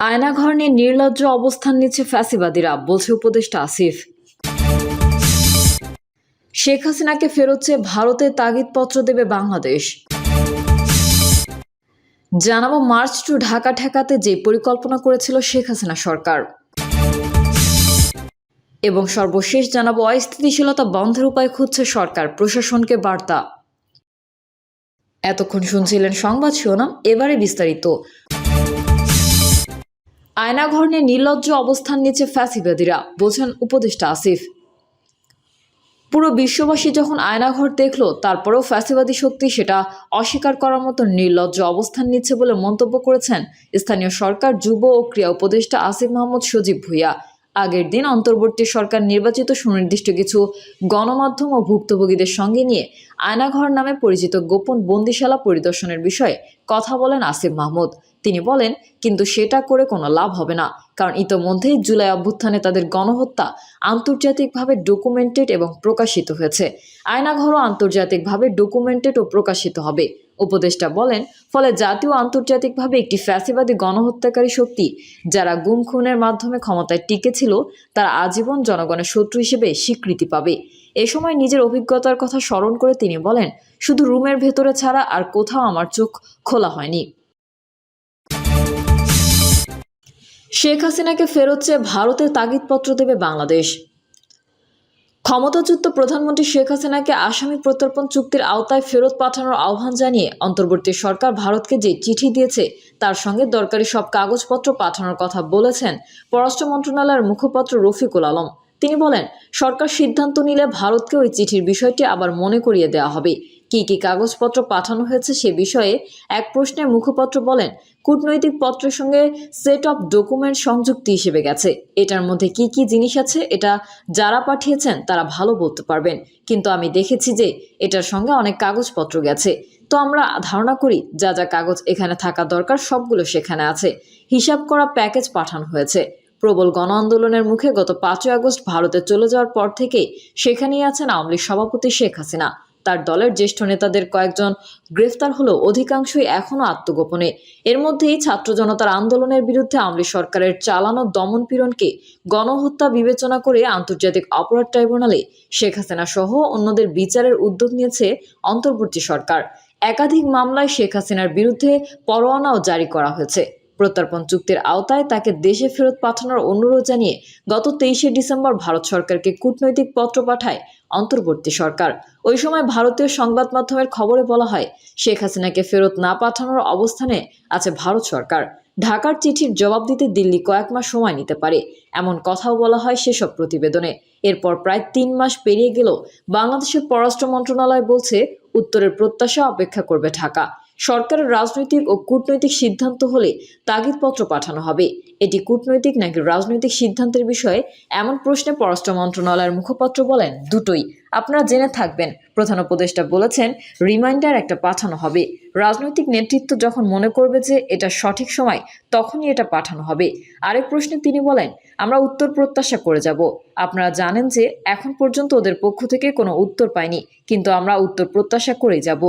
আয়নাঘর নিয়ে নির্লজ্জ অবস্থান নিচ্ছে ফ্যাসিবাদীরা, বলছে উপদেষ্টা আসিফ। শেখ হাসিনাকে ফেরত চেয়ে ভারতে তাগিদপত্র দেবে বাংলাদেশ। জানাবো মার্চ টু ঢাকা ঠেকাতে যে পরিকল্পনা করেছিল শেখ হাসিনা সরকার। এবং সর্বশেষ জানাবো অস্থিতিশীলতা বন্ধের উপায় খুঁজছে সরকার, প্রশাসনকে বার্তা। এতক্ষণ শুনছিলেন সংবাদ শিরোনাম, এবারে বিস্তারিত। আয়নাঘর নিয়ে নির্লজ্জ অবস্থান নিচ্ছে ফ্যাসিবাদীরা, বলছেন উপদেষ্টা আসিফ। পুরো বিশ্ববাসী যখন আয়নাঘর দেখল, তারপরেও ফ্যাসিবাদী শক্তি সেটা অস্বীকার করার মতো নির্লজ্জ অবস্থান নিচ্ছে বলে মন্তব্য করেছেন স্থানীয় সরকার, যুব ও ক্রীড়া উপদেষ্টা আসিফ মাহমুদ সজীব ভুঁইয়া। আগের দিন অন্তর্বর্তী সরকার নির্বাচিত সুনির্দিষ্ট কিছু গণমাধ্যম ও ভুক্তভোগীদের সঙ্গে নিয়ে আয়নাঘর নামে পরিচিত গোপন বন্দিশালা পরিদর্শনের বিষয়ে কথা বলেন আসিফ মাহমুদ। তিনি বলেন, কিন্তু সেটা করে কোনো লাভ হবে না, কারণ ইতোমধ্যেই জুলাই অভ্যুত্থানে তাদের গণহত্যা আন্তর্জাতিকভাবে ডকুমেন্টেড এবং প্রকাশিত হয়েছে। আয়নাঘরও আন্তর্জাতিকভাবে ডকুমেন্টেড ও প্রকাশিত হবে। উপদেষ্টা বলেন, ফলে জাতীয় আন্তর্জাতিকভাবে একটি ফ্যাসিবাদী গণহত্যাকারী শক্তি যারা গুম খুনের মাধ্যমে ক্ষমতায় টিকেছিল, তারা আজীবন জনগণের শত্রু হিসেবে স্বীকৃতি পাবে। এ সময় নিজের অভিজ্ঞতার কথা স্মরণ করে তিনি বলেন, শুধু রুমের ভেতরে ছাড়া আর কোথাও আমার চোখ খোলা হয়নি। শেখ হাসিনাকে ফেরত চেয়ে ভারতে তাগিদপত্র দেবে বাংলাদেশ। ক্ষমতাচ্যুত প্রধানমন্ত্রী শেখ হাসিনাকে আসামি প্রত্যর্পণ চুক্তির আওতায় ফেরত পাঠানোর আহ্বান জানিয়ে অন্তর্বর্তী সরকার ভারতকে যে চিঠি দিয়েছে তার সঙ্গে দরকারি সব কাগজপত্র পাঠানোর কথা বলেছেন পররাষ্ট্র মন্ত্রণালয়ের মুখপাত্র রফিকুল আলম। তিনি বলেন, সরকার সিদ্ধান্ত নিলে ভারতকে ওই চিঠির বিষয়টি আবার মনে করিয়ে দেওয়া হবে। কি কি কাগজপত্র পাঠানো হয়েছে সে বিষয়ে এক প্রশ্নে মুখপাত্র বলেন, কূটনৈতিক পত্রের সঙ্গে সেট অফ ডকুমেন্ট সংযুক্তি হিসেবে গেছে। এটার মধ্যে কি কি জিনিস আছে এটা যারা পাঠিয়েছেন তারা ভালো বলতে পারবেন, কিন্তু আমি দেখেছি যে এটার সঙ্গে অনেক কাগজপত্র গেছে। তো আমরা ধারণা করি যা যা কাগজ এখানে থাকা দরকার সবগুলো সেখানে আছে। হিসাব করা প্যাকেজ পাঠানো হয়েছে। প্রবল গণ আন্দোলনের মুখে গত 5ই আগস্ট ভারতে চলে যাওয়ার পর থেকে সেখানেই আছেন আওয়ামী লীগ সভাপতি শেখ হাসিনা। তার দলের জ্যেষ্ঠ নেতাদের কয়েকজন গ্রেফতার হলেও অধিকাংশই এখনো আত্মগোপনে। এর মধ্যেই ছাত্র জনতার আন্দোলনের বিরুদ্ধে আওয়ামী লীগ সরকারের চালানো দমনপীড়নকে গণহত্যা বিবেচনা করে আন্তর্জাতিক অপরাধ ট্রাইব্যুনালে শেখ হাসিনা সহ অন্যদের বিচারের উদ্যোগ নিয়েছে অন্তর্বর্তী সরকার। একাধিক মামলায় শেখ হাসিনার বিরুদ্ধে পরোয়ানাও জারি করা হয়েছে। প্রত্যর্পণ চুক্তির আওতায় তাকে দেশে ফেরত পাঠানোর অনুরোধ জানিয়ে গত 23শে ডিসেম্বর ভারত সরকারকে কূটনৈতিক পত্র পাঠায় অন্তর্বর্তী সরকার। ওই সময় ভারতীয় সংবাদ মাধ্যমের খবরে বলা হয়, শেখ হাসিনাকে ফেরত না পাঠানোর অবস্থানে আছে ভারত সরকার। ঢাকার চিঠির জবাব দিতে দিল্লি কয়েক মাস সময় নিতে পারে, এমন কথাও বলা হয় সেসব প্রতিবেদনে। এরপর প্রায় 3 মাস পেরিয়ে গেল, বাংলাদেশের পররাষ্ট্র মন্ত্রণালয় বলছে উত্তরের প্রত্যাশা অপেক্ষা করবে ঢাকা। সরকারের রাজনৈতিক ও কূটনৈতিক সিদ্ধান্ত হলে তাগিদপত্র পাঠানো হবে। এটি কূটনৈতিক নাকি রাজনৈতিক সিদ্ধান্তের বিষয়ে এমন প্রশ্নে পররাষ্ট্র মন্ত্রণালয়ের মুখপাত্র বলেন, দুটোই। আপনারা জেনে থাকবেন, প্রধান উপদেষ্টা বলেছেন রিমাইন্ডার একটা পাঠানো হবে। রাজনৈতিক নেতৃত্ব যখন মনে করবে যে এটা সঠিক সময়, তখনই এটা পাঠানো হবে। আরেক প্রশ্নে তিনি বলেন, আমরা উত্তর প্রত্যাশা করে যাব। আপনারা জানেন যে এখন পর্যন্ত ওদের পক্ষ থেকে কোনো উত্তর পাইনি, কিন্তু আমরা উত্তর প্রত্যাশা করেই যাব।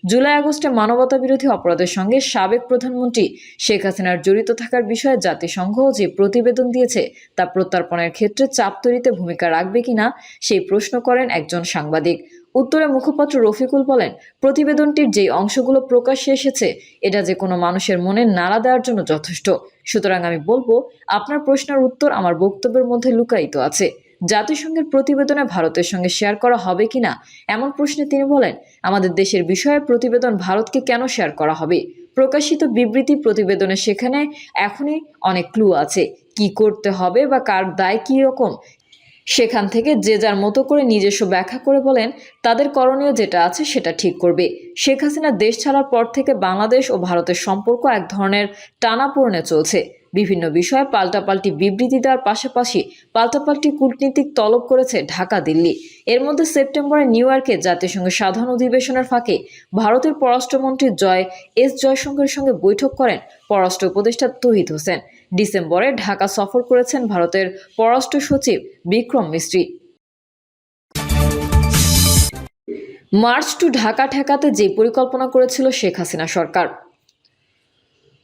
জুলাই আগস্টে মানবতা বিরোধী অপরাধের সঙ্গে সাবেক প্রধানমন্ত্রী শেখ হাসিনার জড়িত থাকার বিষয়ে জাতিসংঘ যে প্রতিবেদন দিয়েছে তা প্রত্যর্পণের ক্ষেত্রে চাপ তৈরিতে ভূমিকা রাখবে কিনা সেই প্রশ্ন করেন একজন সাংবাদিক। উত্তরে মুখপাত্র রফিকুল বলেন, প্রতিবেদনটির যেই অংশগুলো প্রকাশ্যে এসেছে এটা যে কোনো মানুষের মনে নাড়া দেওয়ার জন্য যথেষ্ট। সুতরাং আমি বলবো, আপনার প্রশ্নের উত্তর আমার বক্তব্যের মধ্যে লুকায়িত আছে। জাতিসংঘের প্রতিবেদনে ভারতের সঙ্গে শেয়ার করা হবে কিনা এমন প্রশ্নে তিনি বলেন, আমাদের দেশের বিষয়ে প্রতিবেদন ভারতকে কেন শেয়ার করা হবে? প্রকাশিত বিবৃতি প্রতিবেদনে সেখানে এখনই অনেক ক্লু আছে। কি করতে হবে বা কার দায় কী রকম, সেখান থেকে যে যার মতো করে নিজস্ব ব্যাখ্যা করে বলেন তাদের করণীয় যেটা আছে সেটা ঠিক করবে। শেখ হাসিনা দেশ ছাড়ার পর থেকে বাংলাদেশ ও ভারতের সম্পর্ক এক ধরনের টানাপোড়েনে চলছে। বিভিন্ন বিষয়ে পাল্টাপাল্টি বিবৃতি দেওয়ার পাশাপাশি পাল্টাপাল্টি কূটনীতিক তলব করেছে ঢাকা দিল্লি। এর মধ্যে সেপ্টেম্বরে নিউ ইয়র্কে জাতিসংঘের সাধারণ অধিবেশনের ফাঁকে ভারতের পররাষ্ট্রমন্ত্রী জয়শঙ্করের সঙ্গে বৈঠক করেন পররাষ্ট্র উপদেষ্টা তৌহিদ হোসেন। ডিসেম্বরে ঢাকা সফর করেছেন ভারতের পররাষ্ট্র সচিব বিক্রম মিস্ত্রি। মার্চ টু ঢাকা ঠেকাতে যে পরিকল্পনা করেছিল শেখ হাসিনা সরকার।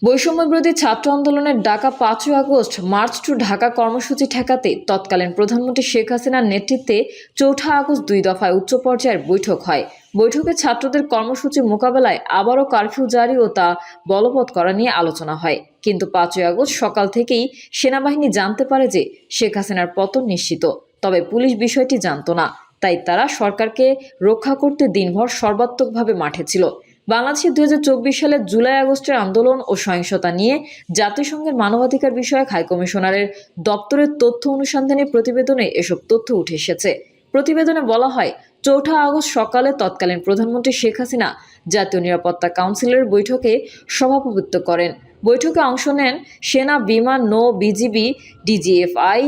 বৈষম্যবিরোধী ছাত্র আন্দোলনের ডাকা 5ই আগস্ট মার্চ টু ঢাকা কর্মসূচি ঠেকাতে তৎকালীন প্রধানমন্ত্রী শেখ হাসিনার নেতৃত্বে 4 আগস্ট 2 দফায় উচ্চ পর্যায়ের বৈঠক হয়। বৈঠকে ছাত্রদের কর্মসূচি মোকাবেলায় আবারও কারফিউ জারি ও তা বলবৎ করা নিয়ে আলোচনা হয়। কিন্তু 5ই আগস্ট সকাল থেকেই সেনাবাহিনী জানতে পারে যে শেখ হাসিনার পতন নিশ্চিত, তবে পুলিশ বিষয়টি জানত না। তাই তারা সরকারকে রক্ষা করতে দিনভর সর্বাত্মকভাবে মাঠে ছিল। বাংলাদেশে 2024 সালের জুলাই আগস্টের আন্দোলন ও সহিংসতা নিয়ে জাতিসংঘের মানবাধিকার বিষয়ক হাইকমিশনারের দপ্তরের তথ্য অনুসন্ধানী প্রতিবেদনে এসব তথ্য উঠে এসেছে। প্রতিবেদনে বলা হয়, 4 আগস্ট সকালে তৎকালীন প্রধানমন্ত্রী শেখ হাসিনা জাতীয় নিরাপত্তা কাউন্সিলের বৈঠকে সভাপতিত্ব করেন। বৈঠকে অংশ নেন সেনা, বিমান, নৌ, বিজিবি, ডিজিএফআই,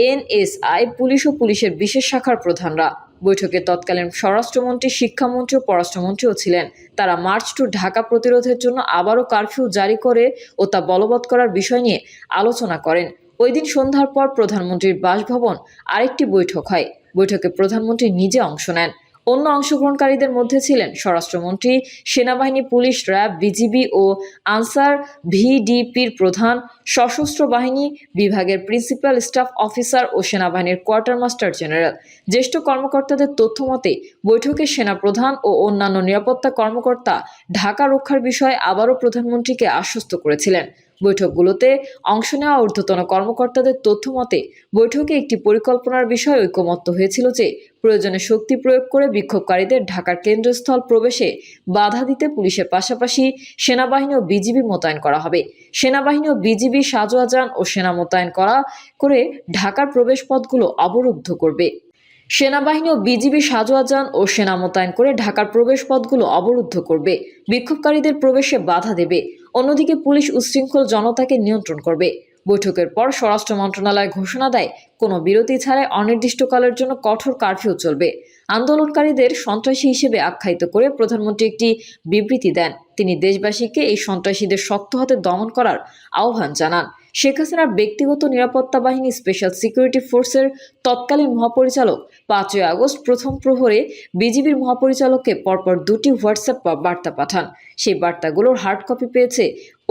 এনএসআই, পুলিশ ও পুলিশের বিশেষ শাখার প্রধানরা। বৈঠকে তৎকালীন স্বরাষ্ট্রমন্ত্রী, শিক্ষামন্ত্রী ও পররাষ্ট্রমন্ত্রীও ছিলেন। তারা মার্চ টু ঢাকা প্রতিরোধের জন্য আবারও কারফিউ জারি করে ও তা বলবৎ করার বিষয় নিয়ে আলোচনা করেন। ওই দিন সন্ধ্যার পর প্রধানমন্ত্রীর বাসভবন আরেকটি বৈঠক হয়। বৈঠকে প্রধানমন্ত্রী নিজে অংশ নেন। অন্য অংশগ্রহণকারীদের মধ্যে ছিলেন স্বরাষ্ট্রমন্ত্রী, সেনাবাহিনী, পুলিশ, র্যাব, বিজিবি ও আনসার ভিডিপির প্রধান, সশস্ত্র বাহিনী বিভাগের প্রিন্সিপাল স্টাফ অফিসার ও সেনাবাহিনীর কোয়ার্টার মাস্টার জেনারেল। জ্যেষ্ঠ কর্মকর্তাদের তথ্য মতে বৈঠকে সেনাপ্রধান ও অন্যান্য নিরাপত্তা কর্মকর্তা ঢাকা রক্ষার বিষয়ে আবারও প্রধানমন্ত্রীকে আশ্বস্ত করেছিলেন। বৈঠকগুলোতে অংশ নেওয়া ঊর্ধ্বতন কর্মকর্তাদের তথ্য মতে বৈঠকে একটি পরিকল্পনার বিষয়ে ঐকমত্য হয়েছিল যে প্রয়োজনে শক্তি প্রয়োগ করে বিক্ষোভকারীদের ঢাকার কেন্দ্রস্থল প্রবেশে বাধা দিতে পুলিশের পাশাপাশি সেনাবাহিনী ও বিজিবি মোতায়েন করা হবে। সেনাবাহিনী ও বিজিবি সাজোয়াজান ও সেনা মোতায়েন করে ঢাকার প্রবেশপথগুলো অবরুদ্ধ করবে। সেনাবাহিনী ও বিজিবি সাজোয়াজান ও সেনা মোতায়েন করে ঢাকার প্রবেশপথগুলো অবরুদ্ধ করবে, বিক্ষোভকারীদের প্রবেশে বাধা দেবে। অন্যদিকে পুলিশ উচ্ছৃঙ্খল জনতাকে নিয়ন্ত্রণ করবে। বৈঠকের পর স্বরাষ্ট্র মন্ত্রণালয় ঘোষণা দেয়, কোনো বিরতি ছাড়াই অনির্দিষ্টকালের জন্য কঠোর কারফিউ চলবে। আন্দোলনকারীদের সন্ত্রাসী হিসেবে আখ্যায়িত করে প্রধানমন্ত্রী একটি বিবৃতি দেন। তিনি দেশবাসীকে এই সন্ত্রাসীদের শক্ত হাতে দমন করার আহ্বান জানান। শেখ হাসিনার ব্যক্তিগত নিরাপত্তা বাহিনী স্পেশাল সিকিউরিটি ফোর্সের তৎকালীন মহাপরিচালক 5ই আগস্ট প্রথম প্রহরে বিজিবির মহাপরিচালককে পরপর 2টি হোয়াটসঅ্যাপ বার্তা পাঠান। সেই বার্তাগুলোর হার্ড কপি পেয়েছে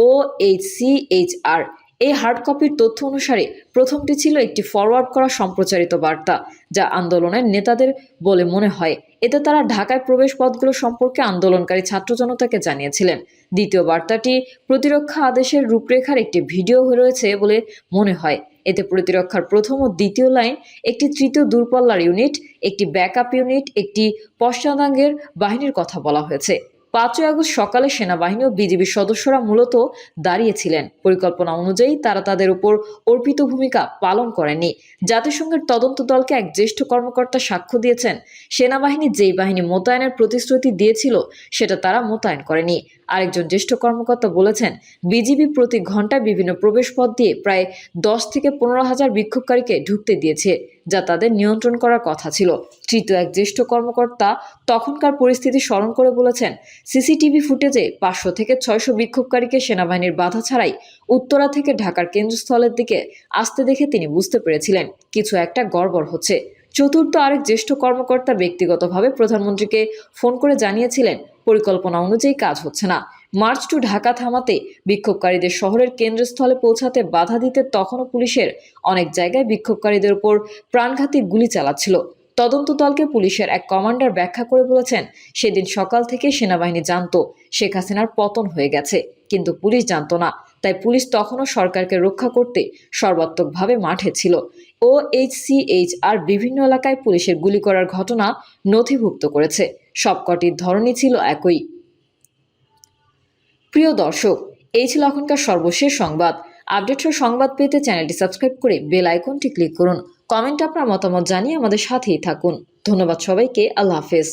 OHCHR। এই হার্ড কপির তথ্য অনুসারে প্রথমটি ছিল একটি ফরওয়ার্ড করা সম্প্রচারিত বার্তা, যা আন্দোলনের নেতাদের বলে মনে হয়। এতে তারা ঢাকায় প্রবেশ পথগুলো সম্পর্কে আন্দোলনকারী ছাত্র জনতাকে জানিয়েছিলেন। দ্বিতীয় বার্তাটি প্রতিরক্ষা আদেশের রূপরেখার একটি ভিডিও রয়েছে বলে মনে হয়। এতে প্রতিরক্ষার প্রথম ও দ্বিতীয় লাইন, একটি তৃতীয় দূরপাল্লার ইউনিট, একটি ব্যাকআপ ইউনিট, একটি পশ্চাদাঙ্গের বাহিনীর কথা বলা হয়েছে। 5ই আগস্ট সকালে সেনাবাহিনী ও বিজিবির সদস্যরা মূলত দাঁড়িয়েছিলেন। পরিকল্পনা অনুযায়ী তারা তাদের উপর অর্পিত ভূমিকা পালন করেনি। জাতিসংঘের তদন্ত দলকে এক জ্যেষ্ঠ কর্মকর্তা সাক্ষ্য দিয়েছেন, সেনাবাহিনী যেই বাহিনী মোতায়েনের প্রতিশ্রুতি দিয়েছিল সেটা তারা মোতায়েন করেনি। আরেকজন জ্যেষ্ঠ কর্মকর্তা বলেছেন, বিজিবি প্রতি ঘন্টায় বিভিন্ন প্রবেশপথ দিয়ে প্রায় 10 থেকে 15,000 বিক্ষোভকারীকে ঢুকতে দিয়েছে, যা তাদের নিয়ন্ত্রণ করার কথা ছিল। তৃতীয় এক জ্যেষ্ঠ কর্মকর্তা তখনকার পরিস্থিতি স্মরণ করে বলেছেন, সিসিটিভি ফুটেজে 500 থেকে 600 বিক্ষোভকারীকে সেনাবাহিনীর বাধা ছাড়াই উত্তরা থেকে ঢাকার কেন্দ্রস্থলের দিকে আসতে দেখে তিনি বুঝতে পেরেছিলেন কিছু একটা গড়বড় হচ্ছে। চতুর্থ আরেক জ্যেষ্ঠ কর্মকর্তা ব্যক্তিগতভাবে প্রধানমন্ত্রীকে ফোন করে জানিয়েছিলেন, পরিকল্পনা অনুযায়ী কাজ হচ্ছে না। মার্চ টু ঢাকা থামাতে, বিক্ষোভকারীদের শহরের কেন্দ্রস্থলে পৌঁছাতে বাধা দিতে তখনও পুলিশের অনেক জায়গায় বিক্ষোভকারীদের উপর প্রাণঘাতী গুলি চালাচ্ছিল। তদন্ত দলকে পুলিশের এক কমান্ডার ব্যাখ্যা করে বলেছেন, সেদিন সকাল থেকে সেনাবাহিনী জানত শেখ হাসিনার পতন হয়ে গেছে, কিন্তু পুলিশ জানত না। তাই পুলিশ তখনও সরকারকে রক্ষা করতে সর্বাত্মকভাবে মাঠে ছিল। OHCHR বিভিন্ন এলাকায় পুলিশের গুলি করার ঘটনা নথিভুক্ত করেছে। সবকটির ধরনই ছিল একই। প্রিয় দর্শক, এই ছিল এখনকার সর্বশেষ সংবাদ। আপডেট সংবাদ পেতে চ্যানেলটি সাবস্ক্রাইব করে বেল আইকনটি ক্লিক করুন। কমেন্টে আপনার মতামত জানিয়ে আমাদের সাথেই থাকুন। ধন্যবাদ সবাইকে। আল্লাহ হাফেজ।